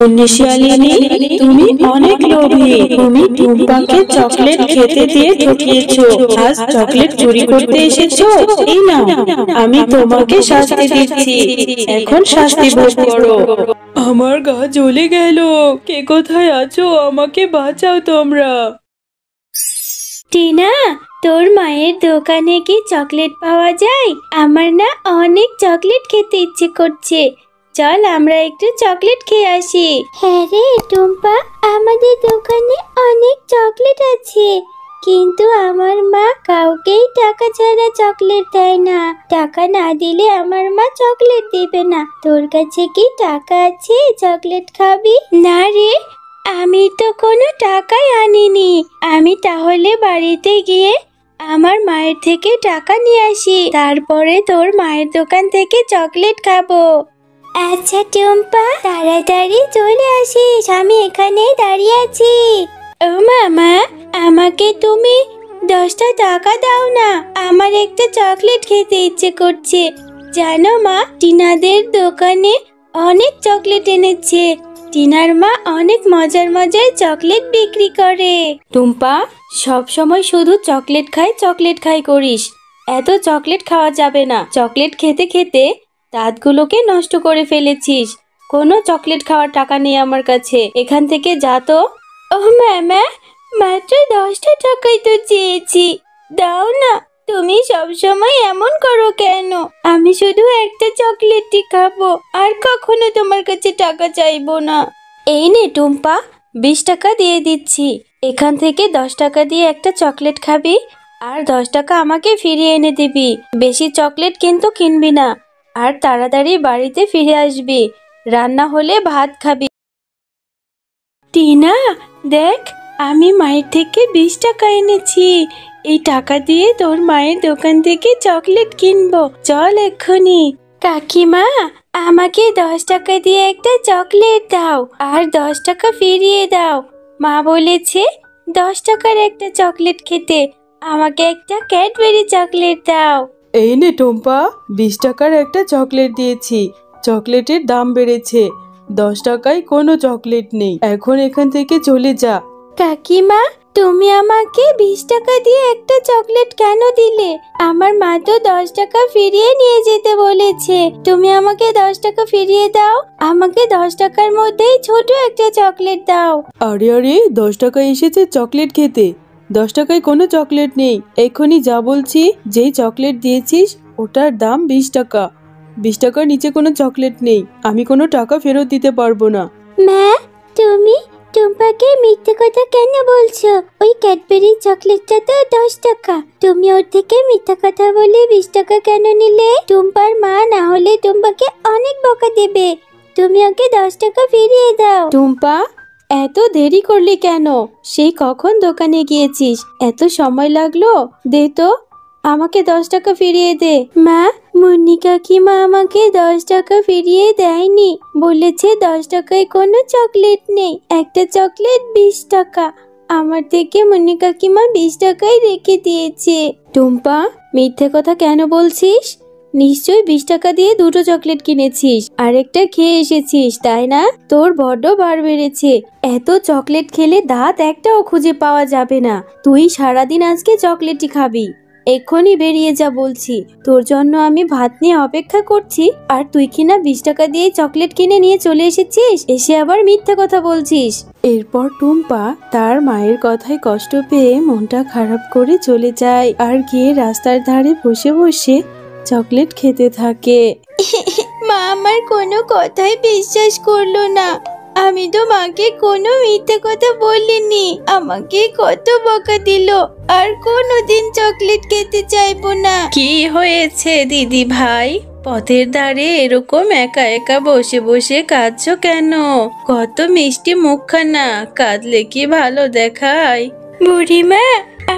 শিয়ালিনী, তুমি অনেক লোভী। তুমি টুম্পাকে চকলেট খেতে দিয়ে ঠকিয়েছো। আজ চকলেট চুরি করতে এসেছো। এই নাও, আমি তোমাকে শাস্তি দিচ্ছি। এখন শাস্তি ভোগ করো। আমার গা জ্বলে গেল। কে কোথায় আছো? আমাকে বাঁচাও তোমরা। টিনা, তোর মায়ের দোকানে কি চকলেট পাওয়া যায়? আমার না অনেক চকলেট খেতে ইচ্ছে করছে। চল আমরা একটু চকলেট খেয়ে আসি। হ্যাঁ রে টুম্পা, আমাদের দোকানে অনেক চকলেট আছে, কিন্তু আমার মা কাউকেই টাকা ছাড়া চকলেট দেয় না। টাকা না দিলে আমার মা চকলেট দেবে না। তোর কাছে কি টাকা আছে? চকলেট খাবি? না রে, আমি তো কোনো টাকাই আনিনি। আমি তাহলে বাড়িতে গিয়ে আমার মায়ের থেকে টাকা নিয়ে আসি, তারপরে তোর মায়ের দোকান থেকে চকলেট খাবো। আচ্ছা টুম্পা, তাড়াতাড়ি চলে আসিস, আমি এখানেই দাঁড়িয়ে আছি। ও মামা, আমাকে তুমি 10টা টাকা দাও না, আমার একটা চকলেট খেতে ইচ্ছে করছে। জানো মা, টিনাদের দোকানে অনেক চকলেট এনেছে। টিনার মা অনেক মজার মজার চকলেট বিক্রি করে। টুম্পা, সব সময় শুধু চকলেট খাই করিস। এত চকলেট খাওয়া যাবে না। চকলেট খেতে খেতে দাঁতগুলোকে নষ্ট করে ফেলেছিস। কোনো চকলেট খাওয়ার টাকা নেই আমার কাছে। এখান থেকে যা তো। ও মামা, মাত্র 10টা টাকাই তো চেয়েছি, দাও না। তুমি সব সময় এমন করো কেন? আমি শুধু একটা চকলেটই খাবো, আর কখনো তোমার কাছে টাকা চাইবো না। এই নে টুম্পা, 20 টাকা দিয়ে দিচ্ছি। এখান থেকে 10 টাকা দিয়ে একটা চকলেট খাবি, আর 10 টাকা আমাকে ফিরিয়ে এনে দিবি। বেশি চকলেট কিন্তু কিনবি না, আর তাড়াতাড়ি বাড়িতে ফিরে আসবি। রান্না হলে ভাত খাবি। টিনা, দেখ, আমি মায়ের থেকে 20 টাকা এনেছি। এই টাকা দিয়ে তোর মায়ের দোকান থেকে চকলেট কিনবো। চল এক্ষুনি। কাকিমা, আমাকে 10 টাকা দিয়ে একটা চকলেট দাও, আর 10 টাকা ফিরিয়ে দাও। মা বলেছে 10 টাকার একটা চকলেট খেতে। আমাকে একটা ক্যাডবেরি চকলেট দাও। এই নে টম্পা, 20 টাকার একটা চকলেট দিয়েছি। চকলেটের দাম বেড়েছে, 10 টাকায় কোনো চকলেট নেই। এখন এখান থেকে চলে যা। কাকিমা, তুমি আমাকে 20 টাকা দিয়ে একটা চকলেট কেন দিলে? আমার মা তো 10 টাকা ফিরিয়ে নিয়ে যেতে বলেছে। তুমি আমাকে 10 টাকা ফিরিয়ে দাও। আমাকে 10 টাকার মধ্যেই ছোট একটা চকলেট দাও। আরে আরে, 10 টাকায় এসেছে চকলেট খেতে। 10 টাকায় কোনো চকলেট নেই। এক্ষুনি যা বলছি। যেই চকলেট দিয়েছিস ওটার দাম 20 টাকা। 20 টাকার নিচে কোনো চকলেট নেই। আমি কোনো টাকা ফেরত দিতে পারবো না। মা, তুমি টুম্পাকে মিথ্যে কথা কেন বলছো? ওই ক্যাডবেরি চকলেটটা তো 10 টাকা। তুমি ওর থেকে মিথ্যা কথা বলে 20 টাকা কেন নিলে? টুম্পার মা না হলে টুম্পাকে অনেক বকা দেবে। তুমি ওকে 10 টাকা ফিরিয়ে দাও। টুম্পা, এত দেরি করলি কেন? সেই কখন দোকানে গিয়েছিস, এত সময় লাগলো? দে তো, আমাকে 10 টাকা ফিরিয়ে দে। মা, মুন্নি কাকিমা আমাকে 10 টাকা ফিরিয়ে দেয়নি। বলেছে 10 টাকায় কোনো চকলেট নেই। একটা চকলেট 20 টাকা। আমার থেকে মুন্নি কাকিমা 20 টাকাই রেখে দিয়েছে। টুম্পা, মিথ্যে কথা কেন বলছিস? নিশ্চয়ই 20 টাকা দিয়ে দুটো চকলেট কিনেছিস, আরেকটা খেয়ে এসেছিস, তাই না? তোর বড্ড বার বেড়েছে। এত চকলেট খেলে দাঁত একটাও খুঁজে পাওয়া যাবে না। তুই সারাদিন আজকে চকলেটই খাবি। এক্ষুনি বেরিয়ে যা বলছি। তোর জন্য আমি ভাত নিয়ে অপেক্ষা করছি, আর তুই কিনা 20 টাকা দিয়ে চকলেট কিনে নিয়ে চলে এসেছিস, এসে আবার মিথ্যা কথা বলছিস। এরপর টুম্পা তার মায়ের কথায় কষ্ট পেয়ে মনটা খারাপ করে চলে যায়, আর গিয়ে রাস্তার ধারে বসে বসে চকলেট খেতে থাকে। মা আমার কোনো কথাই বিশ্বাস করলো না। আমি তো মাকে কোনো মিথ্যে কথা বলিনি। আমাকে কত বকা দিল, আর কোনোদিন চকলেট খেতে চাইবো না। কি হয়েছে দিদি ভাই? পথের ধারে এরকম একা একা বসে বসে কাঁদছো কেন? কত মিষ্টি মুখখানা, কাঁদলে কি ভালো দেখায়? বুড়িমা,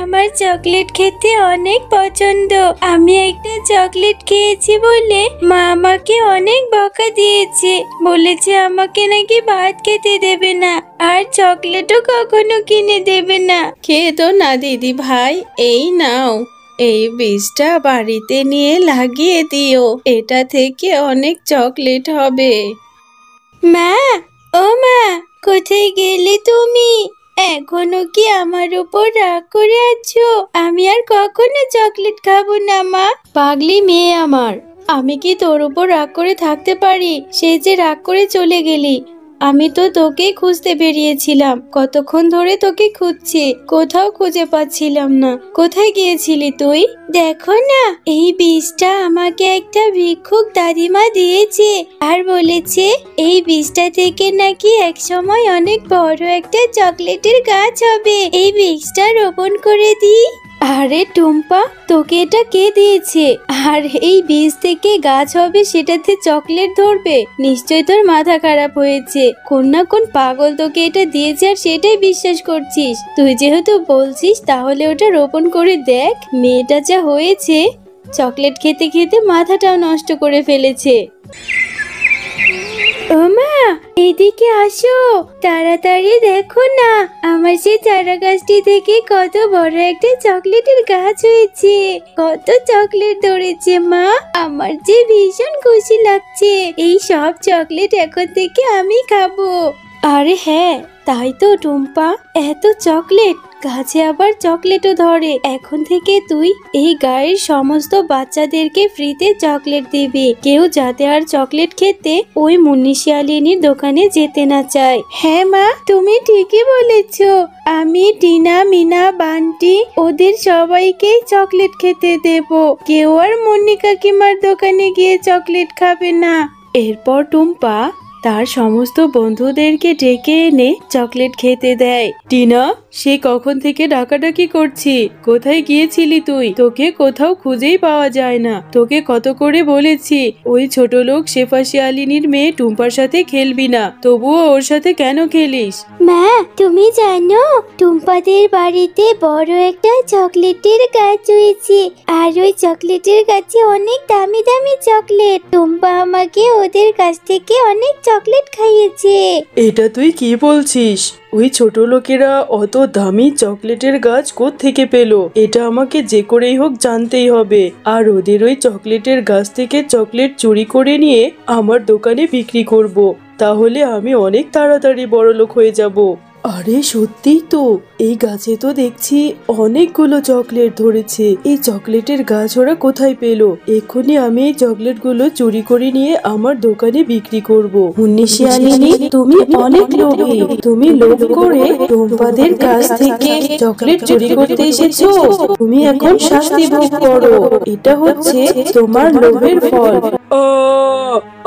আমার চকলেট খেতে অনেক পছন্দ। আমি একটা চকলেট খেয়েছি বলে মা আমাকে অনেক বকা দিয়েছে। বলেছে আমাকে নাকি ভাত খেতে দেবে না, আর চকলেটও কখনো কিনে দেবে না। খেতো না দিদি ভাই, এই নাও, এই বীজটা বাড়িতে নিয়ে লাগিয়ে দিও। এটা থেকে অনেক চকলেট হবে। মা, ও মা, গেলে তুমি? এখনো কি আমার উপর রাগ করে আছো? আমি আর কখনো চকলেট খাবো না মা। পাগলি মেয়ে আমার, আমি কি তোর উপর রাগ করে থাকতে পারি? সে যে রাগ করে চলে গেলি। আমি তো তোকেই খুঁজতে বেরিয়েছিলাম, কতক্ষণ ধরে তোকে খুঁজছি, কোথাও খুঁজে পাচ্ছিলাম না। কোথায় গিয়েছিলি তুই? দেখো না, এই বীজটা আমাকে একটা ভিক্ষুক দাদিমা দিয়েছে আর বলেছে এই বীজটা থেকে নাকি একসময় অনেক বড় একটা চকলেটের গাছ হবে। এই বীজটা রোপণ করে দিই। আরে টুম্পা, তোকে এটা কে দিয়েছে? আর এই বীজ থেকে গাছ হবে, সেটাতে চকলেট ধরবে? নিশ্চয় তোর মাথা খারাপ হয়েছে। কোন না কোন পাগল তোকে এটা দিয়েছে আর সেটাই বিশ্বাস করছিস। তুই যেহেতু বলছিস তাহলে ওটা রোপণ করে দেখ। মেয়েটা যা হয়েছে, চকলেট খেতে খেতে মাথাটাও নষ্ট করে ফেলেছে। ও মা, এদিকে আসো, তাড়াতাড়ি দেখো না আমার সেই চারা গাছটি থেকে কত বড় একটা চকলেটের গাছ হয়েছে। কত চকলেট ধরেছে মা, আমার যে ভীষণ খুশি লাগছে। এই সব চকলেট এখন থেকে আমি খাবো। আরে হ্যাঁ, তাই তো টুম্পা, এত চকলেট, গাছে আবার চকলেটও ধরে। এখন থেকে তুই এই গায়ের সমস্ত বাচ্চাদেরকে ফ্রিতে চকলেট দিবি। কেউ যাতে আর চকলেট খেতে ওই মুন্নি শিয়ালিনীর দোকানে যেতে না চায়। হ্যাঁ মা, তুমি ঠিকই বলেছো। আমি টিনা, মিনা, বান্টি ওদের সবাইকে চকলেট খেতে দেব। কেউ আর মুন্নি কাকিমার দোকানে গিয়ে চকলেট খাবে না। এরপর টুম্পা তার সমস্ত বন্ধুদেরকে ডেকে এনে চকলেট খেতে দেয়। টিনা, সে কখন থেকে ডাকাডাকি করছি, কোথায় গিয়েছিলি তুই? তোকে কোথাও খুঁজেই পাওয়া যায় না। তোকে কত করে বলেছি ওই ছোট লোক শেফা শিয়ালিনীর মেয়ে টুম্পার সাথে খেলবি না, তবুও ওর সাথে কেন খেলিস? মা, তুমি জানো টুম্পাদের বাড়িতে বড় একটা চকলেটের গাছ হয়েছে আর ওই চকলেটের গাছে অনেক দামি দামি চকলেট। টুম্পা আমাকে ওদের কাছ থেকে অনেক চকলেট খাইয়েছে। এটা তুই কি বলছিস? ওই ছোট লোকেরা অত দামি চকলেটের গাছ কোত্থেকে পেলো? এটা আমাকে যে করেই হোক জানতেই হবে। আর ওদের ওই চকলেটের গাছ থেকে চকলেট চুরি করে নিয়ে আমার দোকানে বিক্রি করব। তাহলে আমি অনেক তাড়াতাড়ি বড়লোক হয়ে যাব। আরে সত্যিই তো, এই গাছে তো দেখছি অনেকগুলো চকলেট ধরেছে। এই চকলেটের গাছ ওরা কোথায় পেলো? এক্ষুনি আমি এই চকলেটগুলো চুরি করে নিয়ে আমার দোকানে বিক্রি করব। মুন্নি শিয়ালিনী, তুমি অনেক লোভী। তুমি লোভ করে টুম্পাদের কাছ থেকে চকলেট চুরি করতে এসেছো। তুমি এখন শাস্তি ভোগ করো। এটা হচ্ছে তোমার লোভের ফল।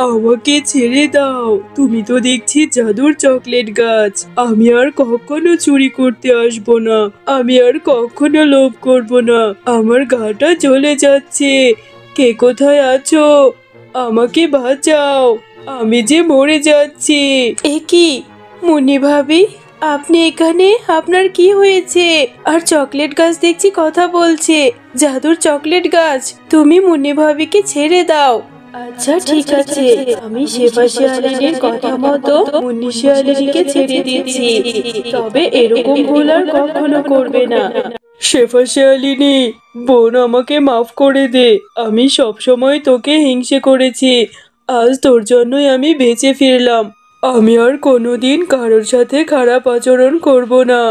আমাকে ছেড়ে দাও। তুমি তো দেখছি জাদুর চকলেট গাছ। আমি আর কখনো চুরি করতে আসবো না। আমি আর কখনো লোভ করব না। আমার গাটা জ্বলে যাচ্ছে। কে কোথায় আছো? আমাকে বাঁচাও, আমি যে মরে যাচ্ছি। এ কি মুন্নি ভাবি, আপনি এখানে? আপনার কি হয়েছে? আর চকলেট গাছ দেখছি কথা বলছে। জাদুর চকলেট গাছ, তুমি মুন্নি ভাবিকে ছেড়ে দাও। আচ্ছা ঠিক আছে, আমি শেফা শিয়ালিনীর কথা মতো মুন্নি শিয়ালিনীকে ছেড়ে দিচ্ছি। তবে এরকম ভুল আর কখনো করবে না। শেফা শিয়ালিনী, বোন, আমাকে মাফ করে দে। আমি সবসময় তোকে হিংসে করেছি। আজ তোর জন্যই আমি বেঁচে ফিরলাম। আমি আর কোনোদিন কারোর সাথে খারাপ আচরণ করব না।